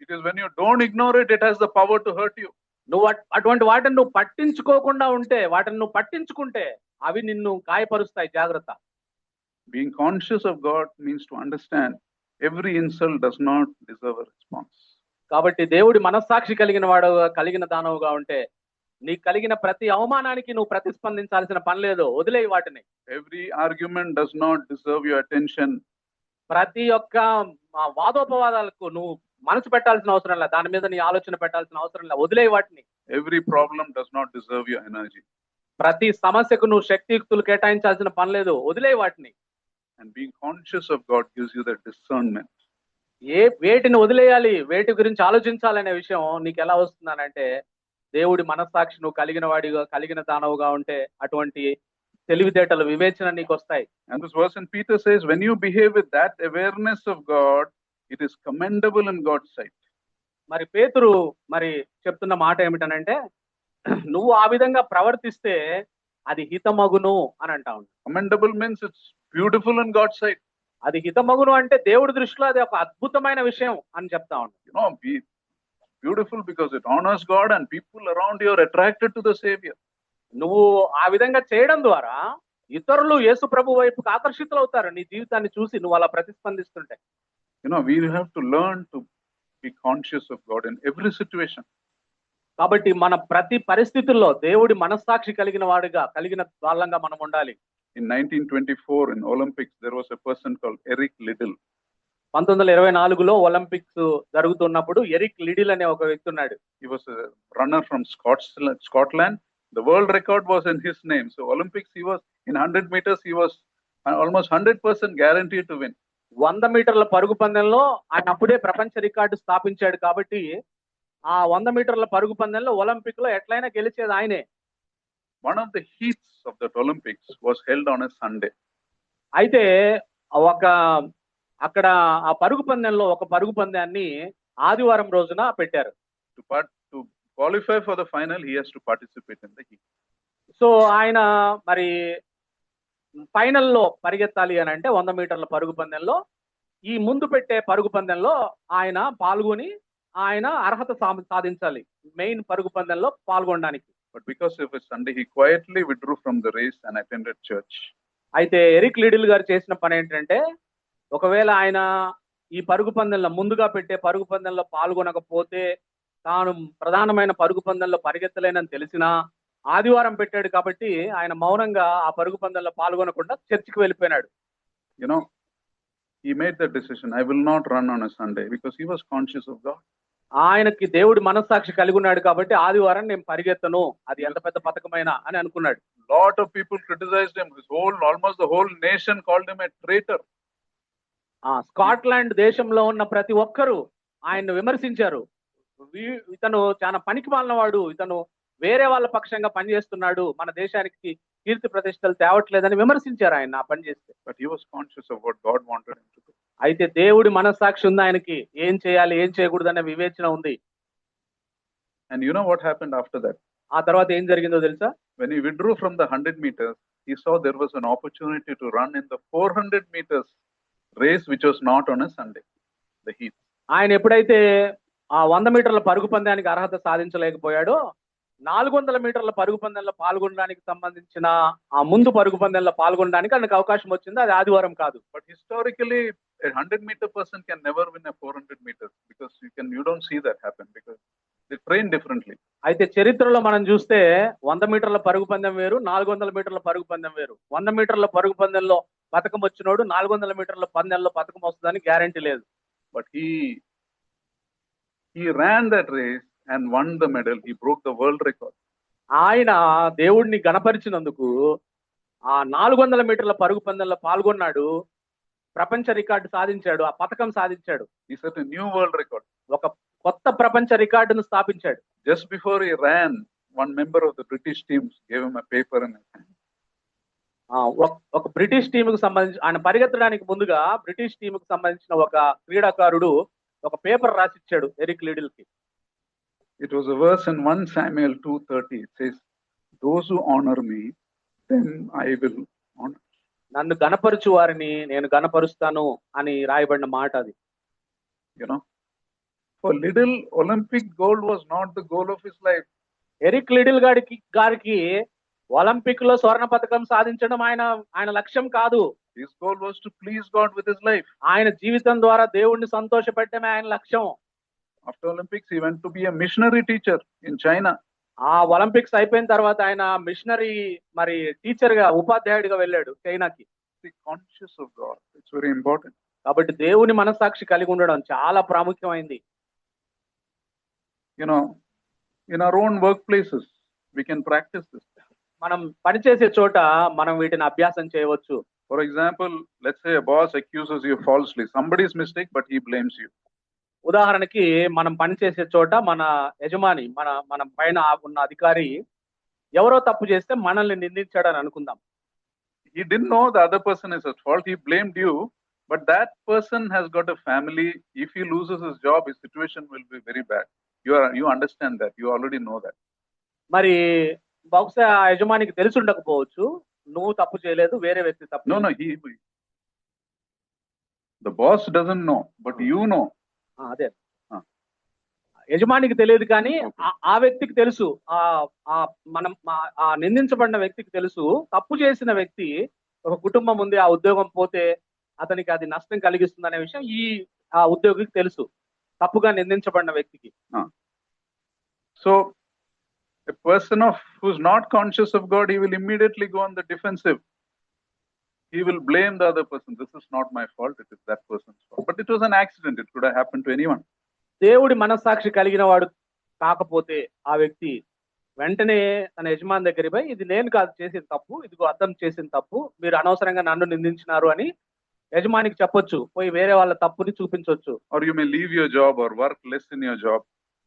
It is when you don't ignore it, it has the power to hurt you. నువ్వు అటువంటి వాటిని నువ్వు పట్టించుకోకుండా ఉంటే, వాటిని నువ్వు పట్టించుకుంటే అవి నిన్ను గాయపరుస్తాయి. జాగ్రత్త. Being conscious of God means to understand every insult does not deserve a response. కాబట్టి దేవుడి మనస్సాక్షి కలిగిన వాడు, కలిగిన దానవుగా ఉంటే నీకు కలిగిన ప్రతి అవమానానికి నువ్వు ప్రతిస్పందించాల్సిన పని లేదు. వదిలేయి వాటిని. Every argument does not deserve your attention. ప్రతి ఒక్క వాదోపవాదాలకు నువ్వు మనసు పెట్టాల్సిన అవసరం లేదు, దాని మీద నీ ఆలోచన పెట్టాల్సిన అవసరం లేదు. వదిలేయి వాటిని. Every problem does not deserve your energy. ప్రతి సమస్యకు నువ్వు శక్తియుక్తులు కేటాయించాల్సిన పని లేదు. వదిలేయి వాటిని. And being conscious of God gives you that discernment. వేటిని వదిలేయాలి, వేటి గురించి ఆలోచించాలనే విషయం నీకు ఎలా వస్తుందనంటే, దేవుడి మనస్సాక్షి నువ్వు కలిగిన వాడిగా, కలిగిన దానవుగా ఉంటే అటువంటి తెలివితేటలు, వివేచన నీకు వస్తాయి. And this verse in Peter says, when you behave with that awareness of God, it is commendable in God's sight. మరి పేతురు మరి చెప్తున్న మాట ఏమిటనంటే, నువ్వు ఆ విధంగా ప్రవర్తిస్తే అది హితమగును అని అంటా ఉన్నాడు. Commendable means it's beautiful in God's sight. అది హితమగును అంటే దేవుడి దృష్టిలో అది ఒక అద్భుతమైన విషయం అని చెప్తా ఉన్నాడు. Be beautiful because it honors God and people around you are attracted to the Savior. నువ్వు ఆ విధంగా చేయడం ద్వారా ఇతరులు యేసు ప్రభు వైపుకి ఆకర్షితులు అవుతారు నీ జీవితాన్ని చూసి, నువ్వు అలా ప్రతిస్పందిస్తుంటే. We have to learn to be conscious of God in every situation. కాబట్టి మన ప్రతి పరిస్థితుల్లో దేవుడి మనస్సాక్షి కలిగిన వాడిగా, కలిగిన వాళ్ళంగా మనం ఉండాలి. In 1924 in Olympics there was a person called Eric Liddell. 1924లో ఒలింపిక్స్ జరుగుతున్నప్పుడు ఎరిక్ లిడిల్ అనే ఒక వ్యక్తి ఉన్నాడు. He was a runner from Scotland. The world record was in his name. So Olympics he was in 100 meters he was almost 100% guaranteed to win. 100 మీటర్ల పరుగు పందెంలో ఆయన అప్పుడే ప్రపంచ రికార్డు స్థాపించాడు. కాబట్టి ఆ 100 మీటర్ల పరుగు పందెంలో ఒలింపిక్ లో ఎట్లయినా గెలిచేది ఆయనే. One of the heats of that Olympics was held on a Sunday. అయితే అక్కడ ఆ పరుగు పందెంలో ఒక పరుగు పందెాన్ని ఆదివారం రోజున పెట్టారు. To qualify for the final he has to participate in the heat. So ఆయన మరి ఫైనల్లో పరిగెత్తాలి అని అంటే 100 మీటర్ల పరుగు పందెంలో ఈ ముందు పెట్టే పరుగు పందెంలో ఆయన పాల్గొని ఆయన అర్హత సాధించాలి మెయిన్ పరుగు పందెంలో పాల్గొనడానికి. But because of a Sunday he quietly withdrew from the race and attended church. అయితే ఎరిక్ లిడిల్ గారు చేసిన పని ఏంటంటే, ఒకవేళ ఆయన ఈ పరుగు పందెంలో ముందుగా పెట్టే పరుగు పందెంలో పాల్గొనకపోతే, తాను ప్రధానమైన పరుగు పందెంలో పరిగెత్తలేనని తెలిసినా ఆదివారం పెట్టాడు కాబట్టి ఆయన మౌనంగా ఆ పరుగు పందెంలో పాల్గొనకుండా చర్చికి వెళ్ళిపోయినాడు. He made the decision, I will not run on a Sunday, because he was conscious of God. ఆయనకి దేవుడి మనస్సాక్షి కలిగి ఉన్నాడు కాబట్టి ఆదివారం నేను పరిగెత్తను, అది ఎంత పెద్ద పథకమైనా అని అనుకున్నాడు. Lot of people criticized him. Almost the whole nation called him a traitor. Scotland దేశంలో ఉన్న ప్రతి ఒక్కరూ ఆయన్ను విమర్శించారు. ఇతను చాలా పనికి మాలినవాడు, ఇతను వేరే వాళ్ళ పక్షంగా పనిచేస్తున్నాడు, మన దేశానికి కీర్తి ప్రతిష్టలు తేవట్లేదని విమర్శించారు ఆయన ఆ పని చేస్తే. But he was conscious of what God wanted him to do. అయితే దేవుడి మనస్సాక్షి ఉంది ఆయనకి, ఏం చేయాలి ఏం చేయకూడదు అనే వివేచన ఉంది. And you know what happened after that? ఆ తర్వాత ఏం జరిగిందో తెలుసా? When he withdrew from the 100 meters, he saw there was an opportunity to run in the 400 meters race which was not on a Sunday, the heat. ఆయన ఎప్పుడైతే ఆ 100 మీటర్ల పరుగు పందెానికి అర్హత సాధించలేకపోయాడో, 400 మీటర్ల పరుగు పందెంలో పాల్గొనడానికి సంబంధించిన ఆ ముందు పరుగు పందెంలో పాల్గొనడానికి ఆయనకు అవకాశం వచ్చింది. అది ఆదివారం కాదు. But historically a 100-meter person can never win a 400 meters because you don't see that happen because They train differently. అయితే చరిత్రలో మనం చూస్తే 100 మీటర్ల పరుగు పందెం వేరు, 400 మీటర్ల పరుగు పందెం వేరు. 100 మీటర్ల పరుగు పందెంలో పథకం వచ్చినోడు 400 మీటర్ల పందెంలో పథకం వస్తుందని గ్యారెంటీ లేదు. But he ran that race and won the medal. He broke the world record. ఆయన దేవుడిని గణపరిచినందుకు ఆ 400 మీటర్ల పరుగు పందెంలో పాల్గొన్నాడు, ప్రపంచ రికార్డు సాధించాడు, ఆ పథకం సాధించాడు. He set a new world record. ఒక కొత్త ప్రపంచ రికార్డును స్థాపించాడు. Just before he ran, one member of the British team gave him a paper in his hand. ఒక బ్రిటిష్ టీముకు సంబంధించి ఆయన పరిగెత్తడానికి ముందుగా బ్రిటిష్ టీముకు సంబంధించిన ఒక క్రీడాకారుడు ఒక పేపర్ రాసిచ్చాడు ఎరిక్ లిడిల్ కి. It was a verse in 1 Samuel 2:30. It says, "Those who honor me, then I will honor." నన్ను గణపరుచు వారిని నేను గణపరుస్తాను అని రాయబడిన మాట అది. You know, for Liddell, Olympic gold was not the goal of his life. Eric Liddell గారికి Olympic లో స్వర్ణ పథకం సాధించడం ఆయన లక్ష్యం కాదు. His goal was to please God with his life. ఆయన జీవితం ద్వారా దేవుణ్ణి సంతోషపెట్టడమే ఆయన లక్ష్యం. After Olympics, he went to be a missionary teacher in China. ఆ ఒలింపిక్స్ అయిపోయిన తర్వాత ఆయన మిషనరీ మరి టీచర్ గా ఉపాధ్యాయుడిగా వెళ్ళాడు చైనాకి. Be conscious of God. It's very important. కాబట్టి దేవుని మనస్సాక్షి కలిగి ఉండడం చాలా ప్రాముఖ్యమైంది. You know, in our own workplaces, we can practice this. మనం పనిచేసే చోట మనం వీటిని అభ్యాసం చేయవచ్చు. For example, let's say a boss accuses you falsely. Somebody's mistake, but he blames you. ఉదాహరణకి మనం పనిచేసే చోట మన యజమాని మన పైన ఉన్న అధికారి ఎవరో తప్పు చేస్తే మనల్ని నిందించాడని అనుకుందాం. He didn't know the other person is at fault. He blamed you, but that person has got a family. If he loses his job, his situation will be very bad. You understand that. You already know that. మరి బహుశా ఆ యజమానికి తెలిసి ఉండకపోవచ్చు నువ్వు తప్పు చేయలేదు, వేరే వ్యక్తి తప్పు. No, the boss doesn't know, but you know. అదే యజమానికి తెలియదు కానీ ఆ వ్యక్తికి తెలుసు, మనం ఆ నిందించబడిన వ్యక్తికి తెలుసు తప్పు చేసిన వ్యక్తి ఒక కుటుంబం ఉంది, ఆ ఉద్యోగం పోతే అతనికి అది నష్టం కలిగిస్తుంది అనే విషయం ఆ ఉద్యోగికి తెలుసు, తప్పుగా నిందించబడిన వ్యక్తికి. So a person who's not conscious of God, he will immediately go on the defensive. He will blame the other person. This is not my fault. It is that person's fault. But it was an accident. It could have happened to anyone. దేవుడి మనస్సాక్షి కలిగిన వాడు కాకపోతే ఆ వ్యక్తి వెంటనే తన యజమాని దగ్గరికి పోయి ఇది నేను కాదు చేసిన తప్పు, ఇదిగో అర్థం చేసిన తప్పు, మీరు అనవసరంగా నన్ను నిందించినారు అని యజమానికి చెప్పొచ్చు, పోయి వేరే వాళ్ళ తప్పుని చూపించవచ్చు. Or you may leave your job or work less in your job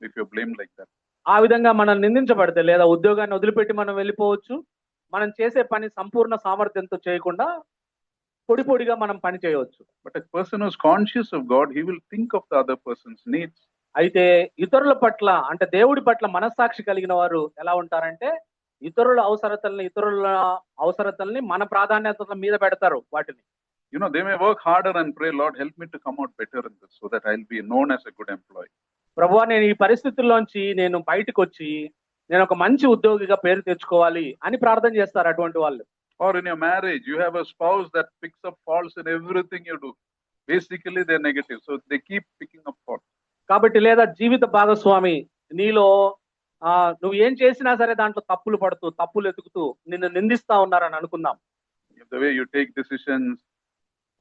if you're blamed like that. ఆ విధంగా మనం నిందించబడితే లేదా ఉద్యోగాన్ని వదిలిపెట్టి మనం వెళ్ళిపోవచ్చు. మనం చేసే పని సంపూర్ణ సామర్థ్యంతో చేయకుండా పొడిగా మనం పని చేయవచ్చు. But a person who's conscious of God, he will think of the other person's needs. అయితే ఇతరుల పట్ల అంటే దేవుడి పట్ల మనస్సాక్షి కలిగిన వారు ఎలా ఉంటారంటే ఇతరుల అవసరతల్ని మన ప్రాధాన్యతల మీద పెడతారు వాటిని. You know, they may work harder and pray, Lord, help me to come out better in this so that I'll be known as a good employee. ప్రభువా నేను ఈ పరిస్థితుల్లోంచి నేను బయటకు వచ్చి నేను ఒక మంచి ఉద్యోగిగా పేరు తెచ్చుకోవాలి అని ప్రార్థన చేస్తారు అటువంటి వాళ్ళు. Or in your marriage, you have a spouse that picks up faults in everything you do. Basically, they're negative. So they keep picking up faults. కాబట్టి లేదా జీవిత భాగస్వామి నీలో నువ్వు ఏం చేసినా సరే దాంట్లో తప్పులు ఎతుకుతూ నిన్ను నిందిస్తా ఉన్నారని అనుకుందాం. The way you take decisions,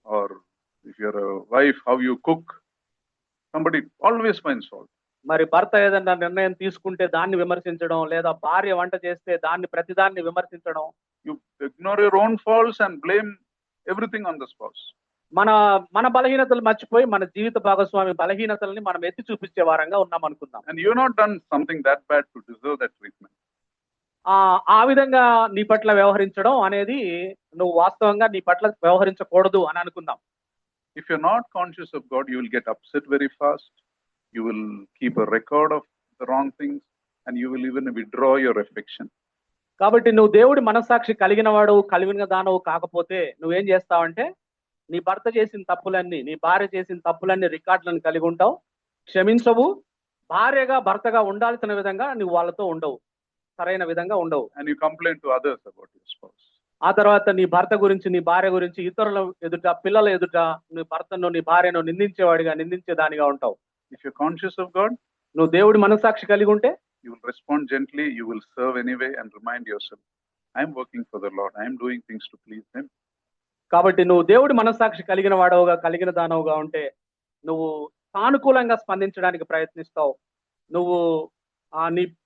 or if you're a wife, how you cook, somebody always finds fault. మరి భర్త ఏదైనా నిర్ణయం తీసుకుంటే దాన్ని విమర్శించడం, లేదా భార్య వంట చేస్తే ప్రతిదాన్ని విమర్శించడం. You ignore your own faults and blame everything on the spouse. మన బలహీనతలు మర్చిపోయి మన జీవిత భాగస్వామి బలహీనతల్ని మనం ఎత్తి చూపించే వారంగా ఉన్నాం అనుకుందాం. And you've not done something that bad to deserve that treatment. ఆ విధంగా నీ పట్ల వ్యవహరించడం అనేది నువ్వు వాస్తవంగా నీ పట్ల వ్యవహరించకూడదు అని అనుకుందాం. If you're not conscious of God, you will get upset very fast. You will keep a record of the wrong things, and you will even withdraw your affection. కాబట్టి నువ్వు దేవుడి మనస్సాక్షి కలిగిన దానవు కాకపోతే నువ్వేం చేస్తావంటే నీ భర్త చేసిన తప్పులన్నీ, నీ భార్య చేసిన తప్పులన్నీ రికార్డులను కలిగి ఉంటావు, క్షమించవు, భార్యగా భర్తగా ఉండాల్సిన విధంగా నువ్వు వాళ్ళతో ఉండవు, సరైన విధంగా ఉండవు. And you complain to others about your spouse. ఆ తర్వాత నీ భర్త గురించి నీ భార్య గురించి ఇతరుల ఎదుట పిల్లల ఎదుట నీ భర్తను నీ భార్యను నిందించేదానిగా ఉంటావు. If you're conscious of God, నువ్వు దేవుడి మనస్సాక్షి కలిగి ఉంటే you will respond gently, you will serve anyway, and remind yourself, I am working for the Lord, I am doing things to please Him. కాబట్టి నువ్వు దేవుడి మనస్సాక్షి కలిగిన వాడవుగా కలిగిన దానవుగా ఉంటే నువ్వు సానుకూలంగా స్పందించడానికి ప్రయత్నిస్తావు. నువ్వు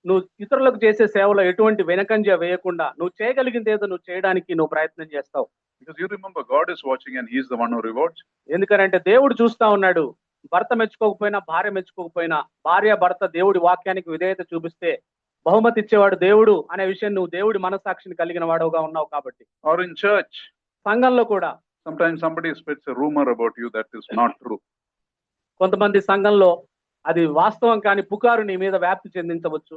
నువ్వు ఇతరులకు చేసే సేవలో ఎటువంటి వెనకంజ వేయకుండా నువ్వు చేయగలిగింది ఏదో నువ్వు చేయడానికి నువ్వు ప్రయత్నం చేస్తావు. Because you remember, God is watching and He is the one who rewards. ఎందుకంటే దేవుడు చూస్తా ఉన్నాడు. భర్త మెచ్చుకోకపోయినా భార్య మెచ్చుకోకపోయినా భార్య భర్త దేవుడి వాక్యానికి విధేయత చూపిస్తే బహుమతి ఇచ్చేవాడు దేవుడు అనే విషయం నువ్వు దేవుడి మనస్సాక్షిని కలిగిన వాడుగా ఉన్నావు కాబట్టి. Or in church, సంఘంలో కూడా sometimes somebody spreads a rumor about you that is not true. కొంతమంది సంఘంలో అది వాస్తవం కాని పుకారు నీ మీద వ్యాప్తి చెందించవచ్చు.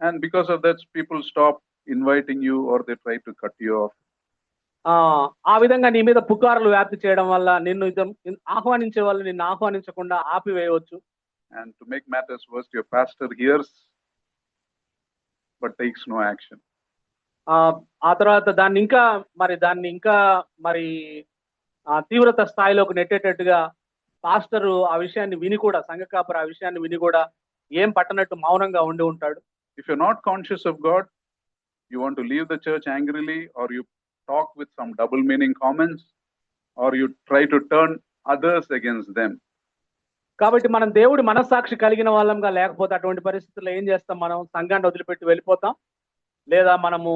And because of that, people stop inviting you or they try to cut you off. ఆ విధంగా నీ మీద పుకారులు వ్యాప్తి చేయడం వల్ల నిన్ను ఆహ్వానించే వాళ్ళు నిన్ను ఆహ్వానించకుండా ఆపివేయవచ్చు. And to make matters worse, your pastor hears but takes no action. ఆ తర్వాత దాన్ని ఇంకా మరి తీవ్రత స్థాయిలోకి నెట్టేటట్టుగా పాస్టరు ఆ విషయాన్ని విని కూడా సంఘ కాపరి ఆ విషయాన్ని విని కూడా ఏం పట్టనట్టు మౌనంగా ఉండి ఉంటాడు. If you're not conscious of God, you want to leave the church angrily, or you talk with some double meaning comments, or you try to turn others against them. కాబట్టి మనం దేవుడి మనస్సాక్షి కలిగిన వాళ్ళంగా లేకపోతే అటువంటి పరిస్థితుల్లో ఏం చేస్తాం? మనం సంఘాన్ని వదిలిపెట్టి వెళ్ళిపోతాం, లేదా మనము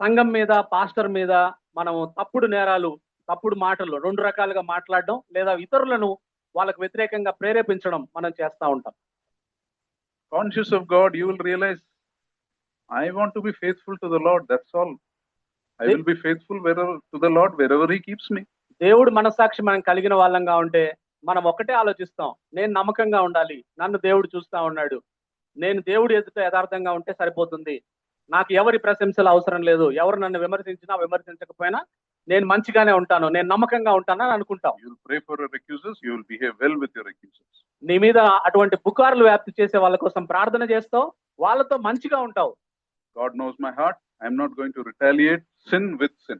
సంఘం మీద పాస్టర్ మీద మనము తప్పుడు నేరాలు తప్పుడు మాటలు రెండు రకాలుగా మాట్లాడడం లేదా ఇతరులను వాళ్ళకు వ్యతిరేకంగా ప్రేరేపించడం మనం చేస్తూ ఉంటాం. Conscious of God, you will realize, I want to be faithful to the Lord, that's all. I will be faithful to the Lord wherever He keeps me. దేవుడు మనస్సాక్షి మనం కలిగిన వాళ్ళంగా ఉంటే మనం ఒకటే ఆలోచిస్తాం, నేను నమ్మకంగా ఉండాలి, నన్ను దేవుడు చూస్తా ఉన్నాడు, నేను దేవుడి ఎదుట యథార్థంగా ఉంటే సరిపోతుంది, నాకు ఎవరి ప్రశంసలు అవసరం లేదు, ఎవరు నన్ను విమర్శించినా విమర్శించకపోయినా నేను మంచిగానే ఉంటాను, నేను నమ్మకంగా ఉంటానని అనుకుంటాం. You will pray for your accusers, you will behave well with your accusers. నీ మీద అటువంటి పుకార్లు వ్యాప్తి చేసే వాళ్ళ కోసం ప్రార్థన చేస్తావు, వాళ్ళతో మంచిగా ఉంటావు. God knows my heart, I am not going to retaliate sin with sin.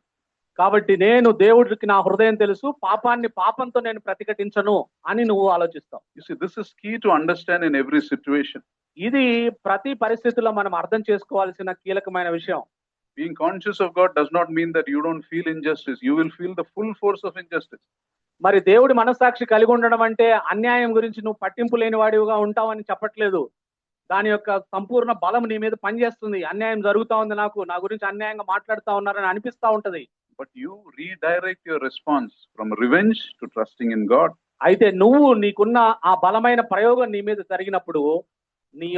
కాబట్టి నేను దేవుడికి నా హృదయం తెలుసు, పాపాన్ని పాపంతో నేను ప్రతిఘటించను అని నువ్వు ఆలోచిస్తావు. You see, this is key to understand in every situation. ఇది ప్రతి పరిస్థితిలో మనం అర్థం చేసుకోవాల్సిన కీలకమైన విషయం. Being conscious of God does not mean that you don't feel injustice. You will feel the full force of injustice. మరి దేవుడి మనస్సాక్షి కలిగి ఉండడం అంటే అన్యాయం గురించి నువ్వు పట్టింపు లేని వాడివిగా ఉంటావని చెప్పట్లేదు. దాని యొక్క సంపూర్ణ బలం నీ మీద పనిచేస్తుంది. అన్యాయం జరుగుతా ఉంది, నా గురించి అన్యాయంగా మాట్లాడుతా ఉన్నారని అనిపిస్తా ఉంటది. But you redirect your response from revenge to trusting in God. అయితే నువ్వు నీకున్న ఆ బలమైన ప్రయోగం నీ మీద జరిగినప్పుడు నీ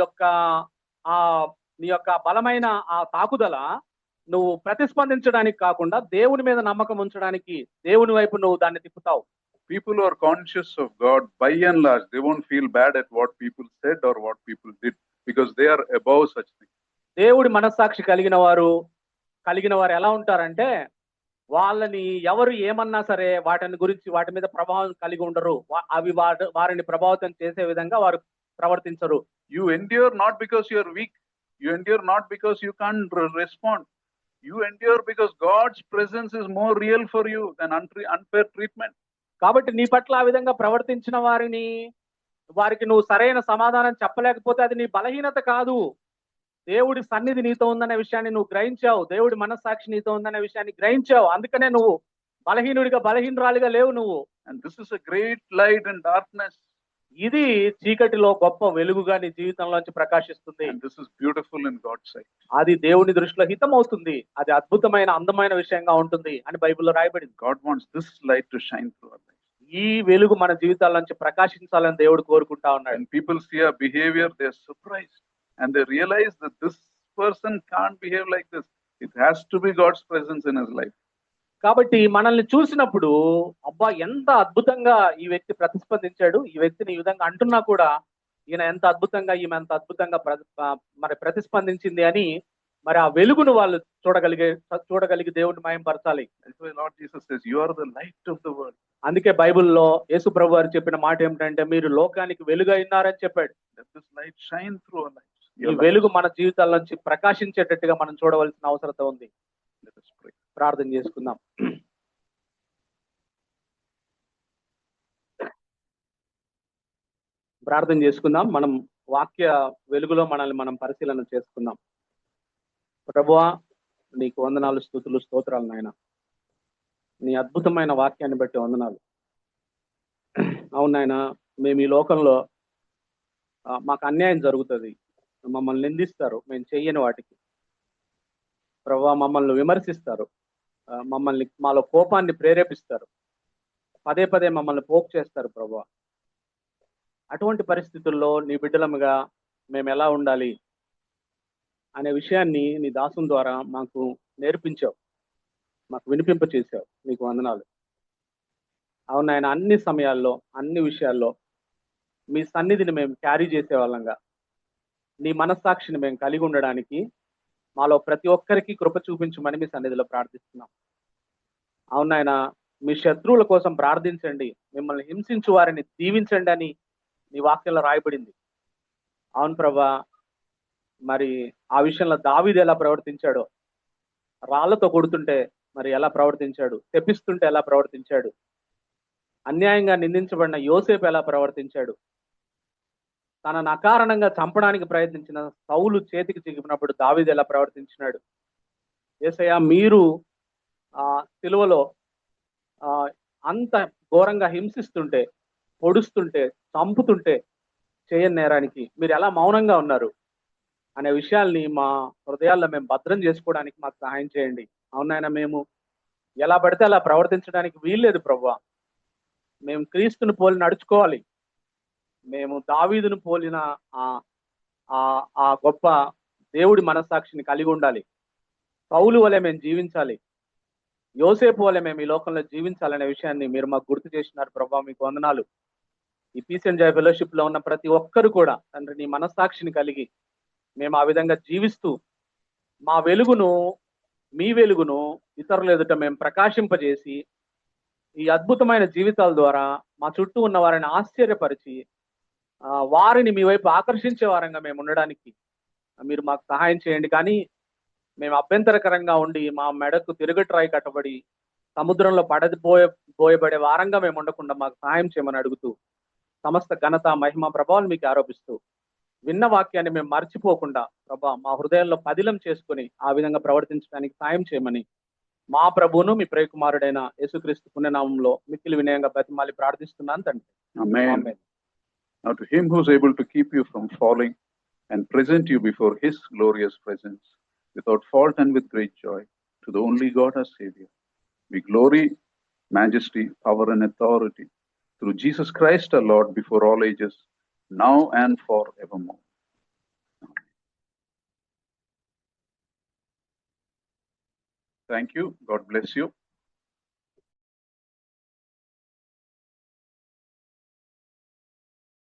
యొక్క బలమైన ఆ తాకుదల నువ్వు ప్రతిస్పందించడానికి కాకుండా దేవుని మీద నమ్మకం ఉంచడానికి దేవుని వైపు నువ్వు దాన్ని తిప్పుతావు. People who are conscious of God, by and large, they won't feel bad at what people said or what people did, because they are above such things. దేవుడి మనస్సాక్షి కలిగిన వారు ఎలా ఉంటారంటే వాళ్ళని ఎవరు ఏమన్నా సరే వాటి మీద ప్రభావం కలిగి ఉండరు. అవి వారిని ప్రభావితం చేసే విధంగా వారు ప్రవర్తించరు. You endure not because you are weak. You endure not because you can't respond. You endure because God's presence is more real for you than unfair treatment. కాబట్టి నీ పట్ల ఆ విధంగా ప్రవర్తించిన వారికి నువ్వు సరైన సమాధానం చెప్పలేకపోతే అది నీ బలహీనత కాదు. దేవుడి సన్నిధి నీతో ఉందనే విషయాన్ని నువ్వు గ్రహించావు, దేవుడి మనస్సాక్షి నీతో ఉందనే విషయాన్ని గ్రహించావు, అందుకనే నువ్వు బలహీనురాలిగా లేవు నువ్వు. And this is a great light in darkness. ఇది చీకటిలో గొప్ప వెలుగుగా నీ జీవితంలోంచి ప్రకాశిస్తుంది. And this is beautiful in God's sight. అది దేవుని దృష్టిలో హితం అవుతుంది, అది అద్భుతమైన అందమైన విషయంగా ఉంటుంది అని బైబిల్లో రాయబడింది. God wants this light to shine through our lives. ఈ వెలుగు మన జీవితాల్లోంచి ప్రకాశించాలని దేవుడు కోరుకుంటా ఉన్నాడు. When people see our behavior, they are surprised and they realize that this person can't behave like this. It has to be God's presence in his life. కాబట్టి మనల్ని చూసినప్పుడు అబ్బా ఎంత అద్భుతంగా ఈ వ్యక్తి ప్రతిస్పందించాడు, ఈ వ్యక్తిని ఈ విధంగా అంటున్నా కూడా ఈమె ఎంత అద్భుతంగా మరి ప్రతిస్పందించింది అని మరి ఆ వెలుగును వాళ్ళు చూడగలిగి దేవుడిని మహిమపరచాలి. Lord Jesus says, you are the light of the world. అందుకే బైబిల్లో యేసు ప్రభు వారు చెప్పిన మాట ఏమిటంటే మీరు లోకానికి వెలుగై ఉన్నారని చెప్పాడు. Let this light shine through our lives. ఈ వెలుగు మన జీవితాల నుంచి ప్రకాశించేటట్టుగా మనం చూడవలసిన అవసరత ఉంది. Let us pray. ప్రార్థన చేసుకుందాం. ప్రార్థన చేసుకుందాం. మనం వాక్య వెలుగులో మనల్ని మనం పరిశీలన చేసుకుందాం. ప్రభువా, నీకు వందనాలు, స్తుతులు, స్తోత్రాలు నాయన. నీ అద్భుతమైన వాక్యాన్ని బట్టి వందనాలు. అవును నాయన, మేము ఈ లోకంలో మాకు అన్యాయం జరుగుతుంది, మమ్మల్ని నిందిస్తారు, మేము చెయ్యని వాటికి. ప్రభువా, మమ్మల్ని విమర్శిస్తారు, మమ్మల్ని మాలో కోపాన్ని ప్రేరేపిస్తారు, పదే పదే మమ్మల్ని పోక్ చేస్తారు. ప్రభువా, అటువంటి పరిస్థితుల్లో నీ బిడ్డలముగా మేము ఎలా ఉండాలి అనే విషయాన్ని నీ దాసుని ద్వారా మాకు నేర్పించావు, మాకు వినిపింప చేశావు. నీకు వందనాలు. అవును ఆయన, అన్ని సమయాల్లో అన్ని విషయాల్లో మీ సన్నిధిని మేము క్యారీ చేసే వాళ్ళంగా, నీ మనస్సాక్షిని మేము కలిగి ఉండడానికి మాలో ప్రతి ఒక్కరికి కృప చూపించమని మీ సన్నిధిలో ప్రార్థిస్తున్నాం. అవును ఆయన, మీ శత్రువుల కోసం ప్రార్థించండి, మిమ్మల్ని హింసించు వారిని దీవించండి అని నీ వాక్యంలో రాయబడింది. అవును ప్రభా, మరి ఆ విషయంలో దావీదు ఎలా ప్రవర్తించాడో, రాళ్లతో కొడుతుంటే మరి ఎలా ప్రవర్తించాడు, తెప్పిస్తుంటే ఎలా ప్రవర్తించాడు, అన్యాయంగా నిందించబడిన యోసేపు ఎలా ప్రవర్తించాడు, తనను అకారణంగా చంపడానికి ప్రయత్నించిన సౌలు చేతికి చిక్కినప్పుడు దావీదు ఎలా ప్రవర్తించినాడు. యేసయ్య, మీరు సిలువలో అంత ఘోరంగా హింసిస్తుంటే, పొడుస్తుంటే, చంపుతుంటే చేయని నేరానికి మీరు ఎలా మౌనంగా ఉన్నారు అనే విషయాల్ని మా హృదయాల్లో మేము భద్రం చేసుకోవడానికి మాకు సహాయం చేయండి. అవునాయన, మేము ఎలా పడితే అలా ప్రవర్తించడానికి వీల్లేదు ప్రభువా. మేము క్రీస్తుని పోలి నడుచుకోవాలి. మేము దావీదును పోలిన ఆ గొప్ప దేవుడి మనస్సాక్షిని కలిగి ఉండాలి. పౌలు వలె మేము జీవించాలి, యోసేపు వలె మేము ఈ లోకంలో జీవించాలనే విషయాన్ని మీరు మాకు గుర్తు చేసినారు ప్రభా. మీకు వందనాలు. ఈ పీస్ అండ్ జాయ్ ఫెలోషిప్ లో ఉన్న ప్రతి ఒక్కరు కూడా తండ్రి నీ మనస్సాక్షిని కలిగి మేము ఆ విధంగా జీవిస్తూ మా వెలుగును, మీ వెలుగును ఇతరుల ఎదుట మేము ప్రకాశింపజేసి ఈ అద్భుతమైన జీవితాల ద్వారా మా చుట్టూ ఉన్న వారిని ఆశ్చర్యపరిచి వారిని మీ వైపు ఆకర్షించే వారంగా మేము ఉండడానికి మీరు మాకు సహాయం చేయండి. కానీ మేము అభ్యంతరకరంగా ఉండి మా మెడకు తిరగట్రాయి కట్టబడి సముద్రంలో పోయబడే వారంగా మేము ఉండకుండా మాకు సహాయం చేయమని అడుగుతూ, సమస్త ఘనత, మహిమ, ప్రభావాలు మీకు ఆరోపిస్తూ, విన్న వాక్యాన్ని మేము మర్చిపోకుండా ప్రభా మా హృదయంలో పదిలం చేసుకుని ఆ విధంగా ప్రవర్తించడానికి సాయం చేయమని మా ప్రభువును మీ ప్రియకుమారుడైన యేసుక్రీస్తు పుణ్యనామంలో మిక్కిలి వినయంగా బతిమాలి ప్రార్థిస్తున్నాను తండ్రి. Amen. Now to him who is able to keep you from falling and present you before his glorious presence without fault and with great joy, to the only God our Savior, be glory, majesty, power and authority through Jesus Christ our Lord before all ages, now and forevermore. Thank you. God bless you.